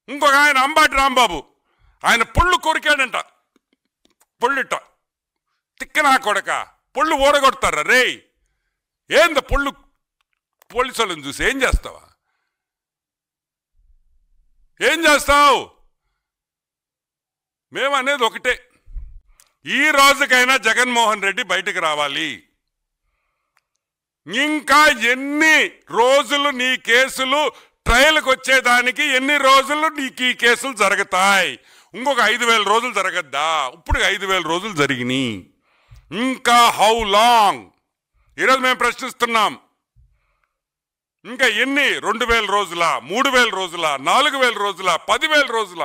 ఇంకొక ఆయన అంబాటి రాంబాబు, ఆయన పొళ్ళు కొరికాడంట. పొళ్ళుట తిక్కనా కొడక, పొళ్ళు ఓడగొడతారా రే? ఏంద పొళ్ళు? పోలీసులను చూసి ఏం చేస్తావా? ఏం చేస్తావు? మేమనేది ఒకటే, ఈ రోజుకైనా జగన్మోహన్ రెడ్డి బయటకు రావాలి. ఇంకా ఎన్ని రోజులు నీ కేసులు ట్రయల్కి వచ్చేదానికి, ఎన్ని రోజులు నీకు ఈ కేసులు జరుగుతాయి? ఇంకొక 5,000 రోజులు జరగద్దా? ఇప్పుడు 5,000 రోజులు జరిగినాయి. ఇంకా హౌ లాంగ్? ఈరోజు మేము ప్రశ్నిస్తున్నాం. ఇంకా ఎన్ని? 2,000 రోజుల, 3,000 రోజుల, 4,000 రోజుల, 10,000 రోజుల?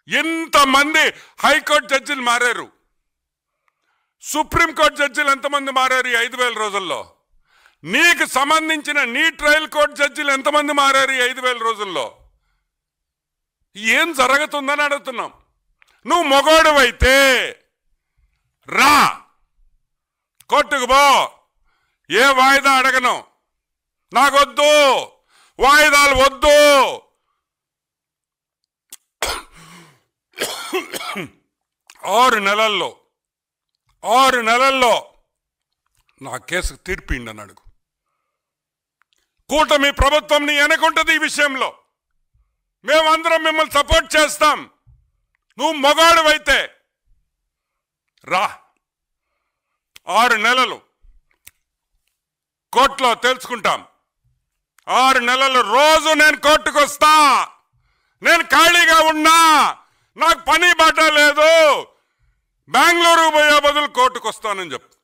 ఎంతమంది హైకోర్టు జడ్జిలు మారారు? సుప్రీంకోర్టు జడ్జిలు ఎంతమంది మారారు ఈ 5,000 రోజుల్లో? నీకు సంబంధించిన నీ ట్రయల్ కోర్టు జడ్జిలు ఎంతమంది మారారు ఈ 5,000 రోజుల్లో? ఏం జరుగుతుందని అడుగుతున్నాం. నువ్వు మొగోడువైతే రా, కోర్టుకు పో. ఏ వాయిదా అడగను, నాకొద్దు, వాయిదాలు వద్దు. 6 నెలల్లో నా కేసుకు తీర్పిండి అని అడుగు. కూటమి ప్రభుత్వం నీ వెనకుంటది ఈ విషయంలో. మేమందరం మిమ్మల్ని సపోర్ట్ చేస్తాం. నువ్వు మొగాడువైతే రా. 6 నెలలు కోర్టులో తెలుసుకుంటాం. 6 నెలలు రోజు నేను కోర్టుకు వస్తా. నేను ఖాళీగా ఉన్నా, నాకు పని బాట లేదు. బెంగళూరు పోయే బదులు కోర్టుకు వస్తానని చెప్పు.